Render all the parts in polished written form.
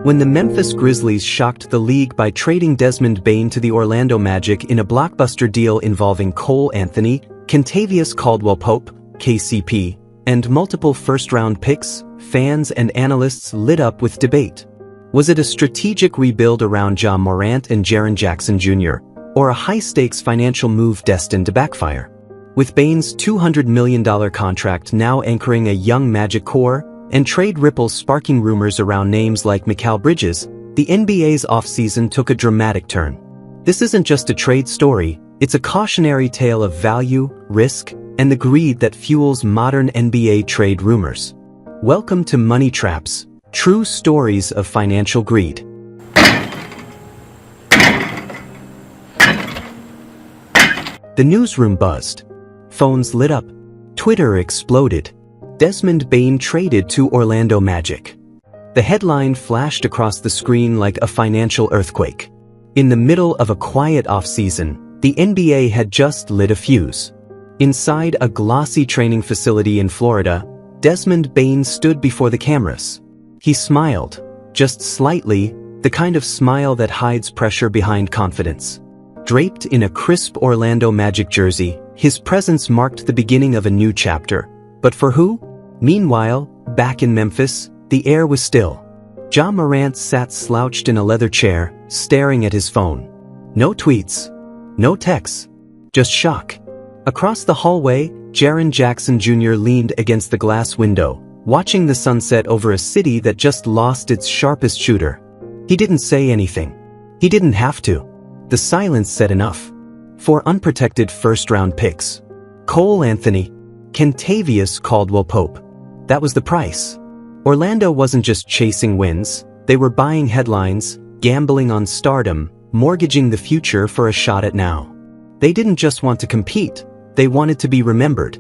when the Memphis Grizzlies shocked the league by trading Desmond Bane to the Orlando Magic in a blockbuster deal involving Cole Anthony, Kentavious Caldwell-Pope, KCP, and multiple first-round picks, fans and analysts lit up with debate. Was it a strategic rebuild around Ja Morant and Jaren Jackson Jr., or a high-stakes financial move destined to backfire? With Bane's $200 million contract now anchoring a young Magic core, and trade ripples sparking rumors around names like Mikal Bridges, the NBA's offseason took a dramatic turn. This isn't just a trade story, it's a cautionary tale of value, risk, and the greed that fuels modern NBA trade rumors. Welcome to Money Traps, true stories of financial greed. The newsroom buzzed. Phones lit up. Twitter exploded. Desmond Bane traded to Orlando Magic. The headline flashed across the screen like a financial earthquake. In the middle of a quiet offseason, the NBA had just lit a fuse. Inside a glossy training facility in Florida, Desmond Bane stood before the cameras. He smiled, just slightly, the kind of smile that hides pressure behind confidence. Draped in a crisp Orlando Magic jersey, his presence marked the beginning of a new chapter. But for who? Meanwhile, back in Memphis, the air was still. Ja Morant sat slouched in a leather chair, staring at his phone. No tweets. No texts. Just shock. Across the hallway, Jaren Jackson Jr. leaned against the glass window, watching the sunset over a city that just lost its sharpest shooter. He didn't say anything. He didn't have to. The silence said enough. 4 unprotected first-round picks. Cole Anthony, Kentavious Caldwell-Pope. That was the price. Orlando wasn't just chasing wins, they were buying headlines, gambling on stardom, mortgaging the future for a shot at now. They didn't just want to compete, they wanted to be remembered.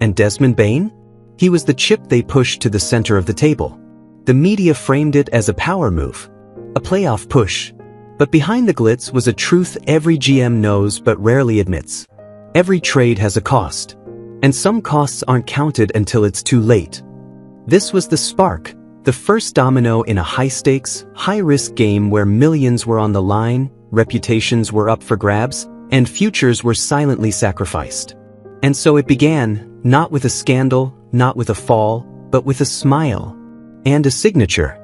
And Desmond Bane? He was the chip they pushed to the center of the table. The media framed it as a power move. A playoff push. But behind the glitz was a truth every GM knows but rarely admits. Every trade has a cost. And some costs aren't counted until it's too late. This was the spark, the first domino in a high-stakes, high-risk game where millions were on the line, reputations were up for grabs, and futures were silently sacrificed. And so it began, not with a scandal, not with a fall, but with a smile. And a signature.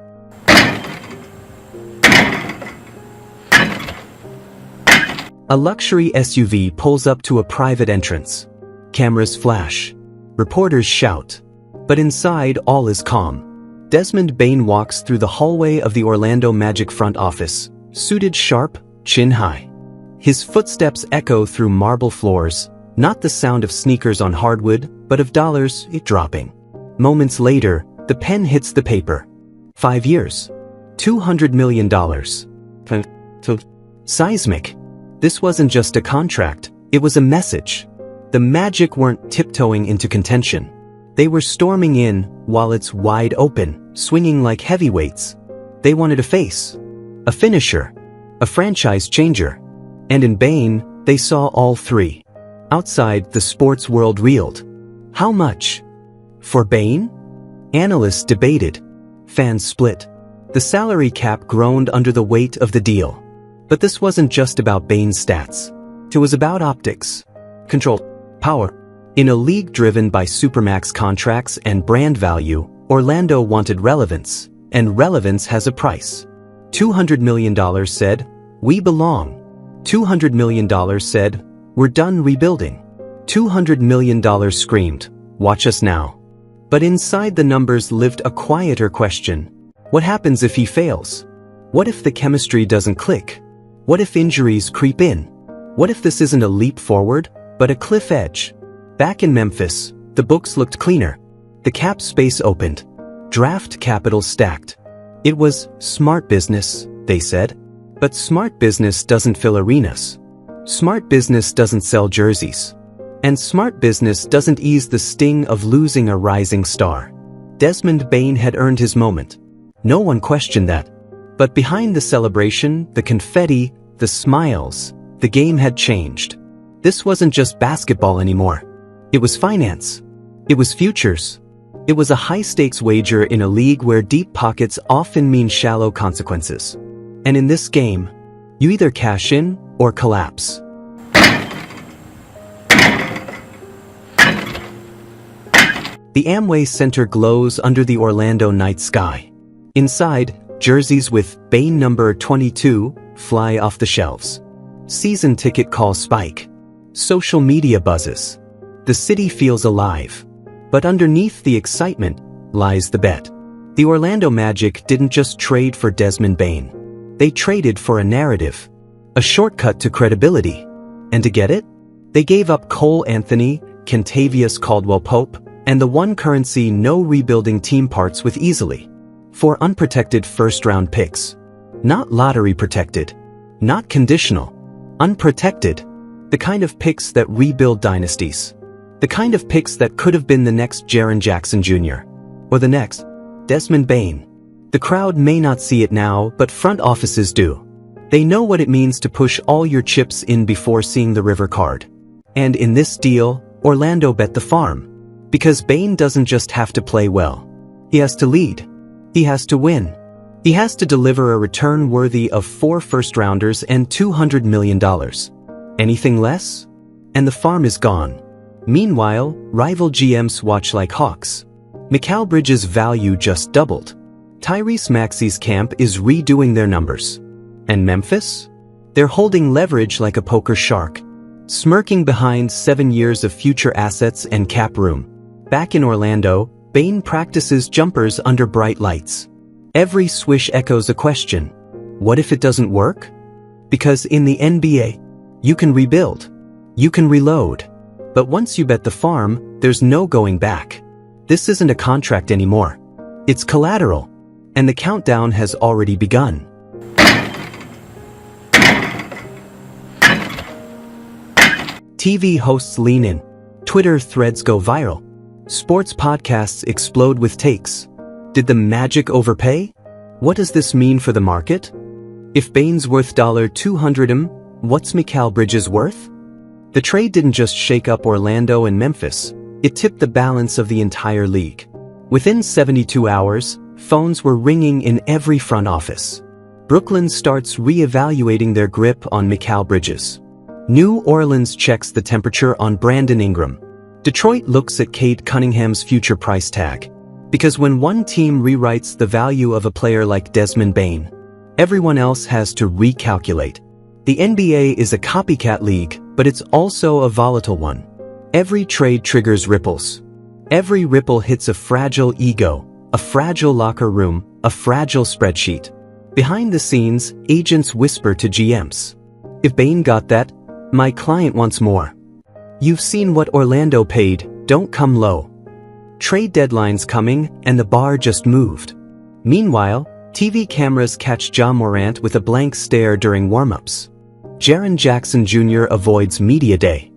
A luxury SUV pulls up to a private entrance. Cameras flash. Reporters shout. But inside, all is calm. Desmond Bane walks through the hallway of the Orlando Magic front office, suited sharp, chin high. His footsteps echo through marble floors, not the sound of sneakers on hardwood, but of dollars dropping. Moments later, the pen hits the paper. 5 years. $200 million. Seismic. This wasn't just a contract, it was a message. The Magic weren't tiptoeing into contention. They were storming in, wallets wide open, swinging like heavyweights. They wanted a face. A finisher. A franchise changer. And in Bane, they saw all three. Outside, the sports world reeled. How much? For Bane? Analysts debated. Fans split. The salary cap groaned under the weight of the deal. But this wasn't just about Bane's stats. It was about optics. Control. Power. In a league driven by supermax contracts and brand value, Orlando wanted relevance, and relevance has a price. $200 million said, we belong. $200 million said, we're done rebuilding. $200 million screamed, watch us now. But inside the numbers lived a quieter question. What happens if he fails? What if the chemistry doesn't click? What if injuries creep in? What if this isn't a leap forward, but a cliff edge? Back in Memphis, the books looked cleaner. The cap space opened. Draft capital stacked. It was smart business, they said. But smart business doesn't fill arenas. Smart business doesn't sell jerseys. And smart business doesn't ease the sting of losing a rising star. Desmond Bane had earned his moment. No one questioned that. But behind the celebration, the confetti, the smiles, the game had changed. This wasn't just basketball anymore. It was finance. It was futures. It was a high-stakes wager in a league where deep pockets often mean shallow consequences. And in this game, you either cash in or collapse. The Amway Center glows under the Orlando night sky. Inside, jerseys with Bane number 22 fly off the shelves. Season ticket calls spike. Social media buzzes. The city feels alive. But underneath the excitement lies the bet. The Orlando Magic didn't just trade for Desmond Bane. They traded for a narrative, a shortcut to credibility. And to get it, they gave up Cole Anthony, Kentavious Caldwell-Pope, and the one currency no rebuilding team parts with easily. 4 unprotected first-round picks. Not lottery protected. Not conditional. Unprotected. The kind of picks that rebuild dynasties. The kind of picks that could have been the next Jaren Jackson Jr. Or the next Desmond Bane. The crowd may not see it now, but front offices do. They know what it means to push all your chips in before seeing the river card. And in this deal, Orlando bet the farm. Because Bane doesn't just have to play well. He has to lead. He has to win. He has to deliver a return worthy of 4 first-rounders and $200 million. Anything less? And the farm is gone. Meanwhile, rival GMs watch like hawks. Mikal Bridges' value just doubled. Tyrese Maxey's camp is redoing their numbers. And Memphis? They're holding leverage like a poker shark, smirking behind 7 years of future assets and cap room. Back in Orlando, Bane practices jumpers under bright lights. Every swish echoes a question. What if it doesn't work? Because in the NBA, you can rebuild. You can reload. But once you bet the farm, there's no going back. This isn't a contract anymore. It's collateral. And the countdown has already begun. TV hosts lean in. Twitter threads go viral. Sports podcasts explode with takes. Did the Magic overpay? What does this mean for the market? If Bane's worth $200, what's Mikal Bridges worth? The trade didn't just shake up Orlando and Memphis, it tipped the balance of the entire league. Within 72 hours, phones were ringing in every front office. Brooklyn starts re-evaluating their grip on Mikal Bridges. New Orleans checks the temperature on Brandon Ingram. Detroit looks at Cade Cunningham's future price tag. Because when one team rewrites the value of a player like Desmond Bane, everyone else has to recalculate. The NBA is a copycat league, but it's also a volatile one. Every trade triggers ripples. Every ripple hits a fragile ego, a fragile locker room, a fragile spreadsheet. Behind the scenes, agents whisper to GMs. If Bane got that, my client wants more. You've seen what Orlando paid, don't come low. Trade deadline's coming, and the bar just moved. Meanwhile, TV cameras catch Ja Morant with a blank stare during warm-ups. Jaren Jackson Jr. avoids media day.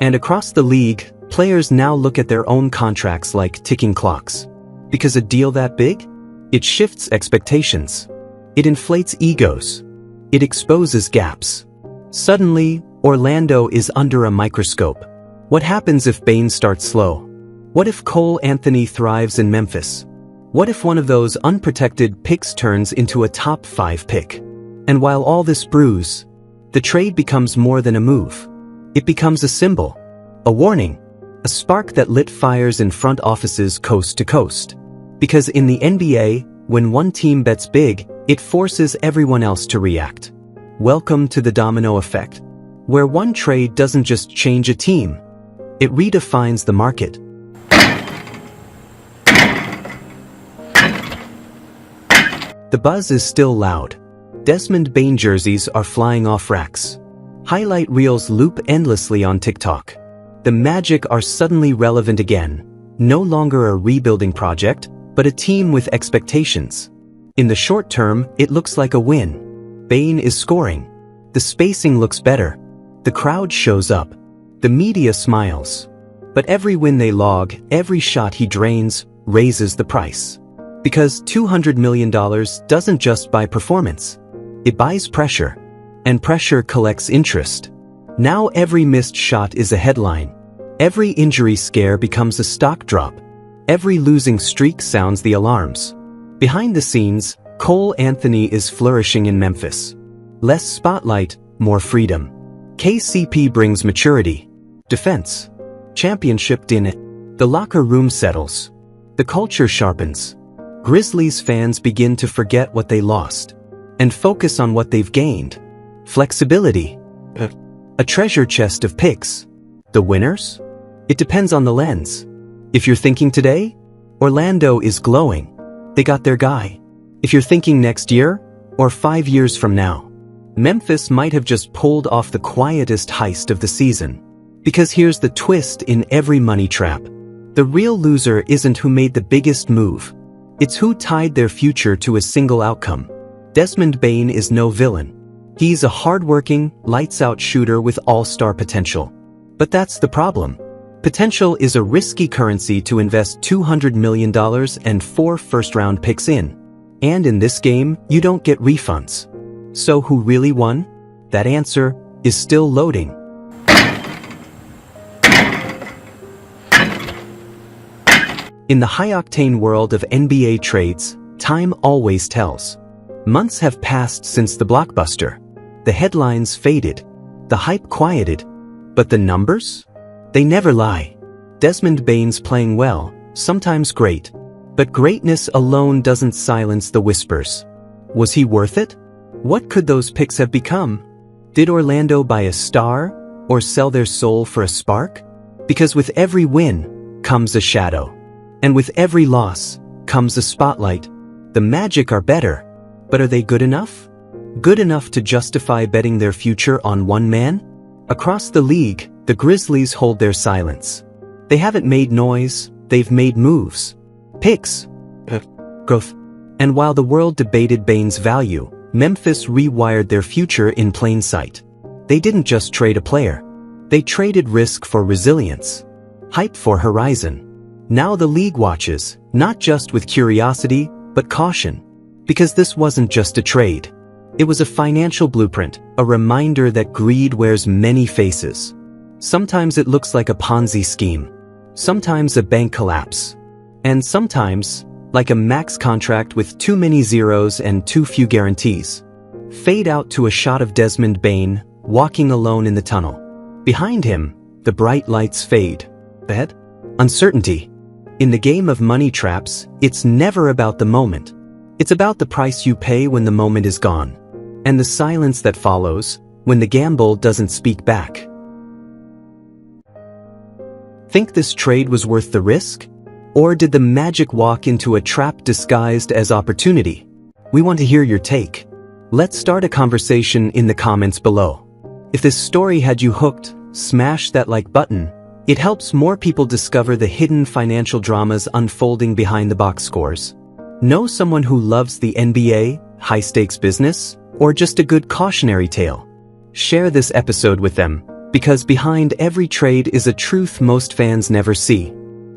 And across the league, players now look at their own contracts like ticking clocks. Because a deal that big? It shifts expectations. It inflates egos. It exposes gaps. Suddenly, Orlando is under a microscope. What happens if Bane starts slow? What if Cole Anthony thrives in Memphis? What if one of those unprotected picks turns into a top 5 pick? And while all this brews, the trade becomes more than a move. It becomes a symbol, a warning, a spark that lit fires in front offices coast to coast. Because in the NBA, when one team bets big, it forces everyone else to react. Welcome to the domino effect, where one trade doesn't just change a team, it redefines the market. The buzz is still loud. Desmond Bane jerseys are flying off racks. Highlight reels loop endlessly on TikTok. The Magic are suddenly relevant again, no longer a rebuilding project, but a team with expectations. In the short term, it looks like a win. Bane is scoring. The spacing looks better. The crowd shows up. The media smiles. But every win they log, every shot he drains, raises the price. Because $200 million doesn't just buy performance. It buys pressure. And pressure collects interest. Now every missed shot is a headline. Every injury scare becomes a stock drop. Every losing streak sounds the alarms. Behind the scenes, Cole Anthony is flourishing in Memphis. Less spotlight, more freedom. KCP brings maturity. Defense. Championship dinner. The locker room settles. The culture sharpens. Grizzlies fans begin to forget what they lost and focus on what they've gained. Flexibility. A treasure chest of picks. The winners? It depends on the lens. If you're thinking today, Orlando is glowing. They got their guy. If you're thinking next year, or 5 years from now, Memphis might have just pulled off the quietest heist of the season. Because here's the twist in every money trap. The real loser isn't who made the biggest move. It's who tied their future to a single outcome. Desmond Bane is no villain. He's a hardworking, lights-out shooter with all-star potential. But that's the problem. Potential is a risky currency to invest $200 million and 4 first-round picks in. And in this game, you don't get refunds. So who really won? That answer is still loading. In the high-octane world of NBA trades, time always tells. Months have passed since the blockbuster. The headlines faded. The hype quieted. But the numbers? They never lie. Desmond Bane's playing well, sometimes great. But greatness alone doesn't silence the whispers. Was he worth it? What could those picks have become? Did Orlando buy a star, or sell their soul for a spark? Because with every win comes a shadow. And with every loss comes a spotlight. The Magic are better, but are they good enough? Good enough to justify betting their future on one man? Across the league, the Grizzlies hold their silence. They haven't made noise, they've made moves. Picks. Growth. And while the world debated Bane's value, Memphis rewired their future in plain sight. They didn't just trade a player. They traded risk for resilience. Hype for horizon. Now the league watches, not just with curiosity, but caution. Because this wasn't just a trade. It was a financial blueprint, a reminder that greed wears many faces. Sometimes it looks like a Ponzi scheme. Sometimes a bank collapse. And sometimes, like a max contract with too many zeros and too few guarantees. Fade out to a shot of Desmond Bane, walking alone in the tunnel. Behind him, the bright lights fade. Ahead? Uncertainty. In the game of money traps, it's never about the moment. It's about the price you pay when the moment is gone. And the silence that follows, when the gamble doesn't speak back. Think this trade was worth the risk? Or did the Magic walk into a trap disguised as opportunity? We want to hear your take. Let's start a conversation in the comments below. If this story had you hooked, smash that like button. It helps more people discover the hidden financial dramas unfolding behind the box scores. Know someone who loves the NBA, high-stakes business, or just a good cautionary tale? Share this episode with them, because behind every trade is a truth most fans never see.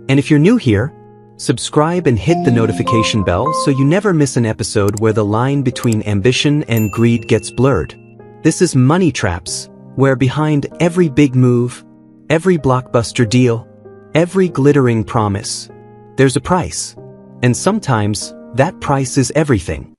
And if you're new here, subscribe and hit the notification bell so you never miss an episode where the line between ambition and greed gets blurred. This is Money Traps, where behind every big move, every blockbuster deal, every glittering promise, there's a price. And sometimes, that price is everything.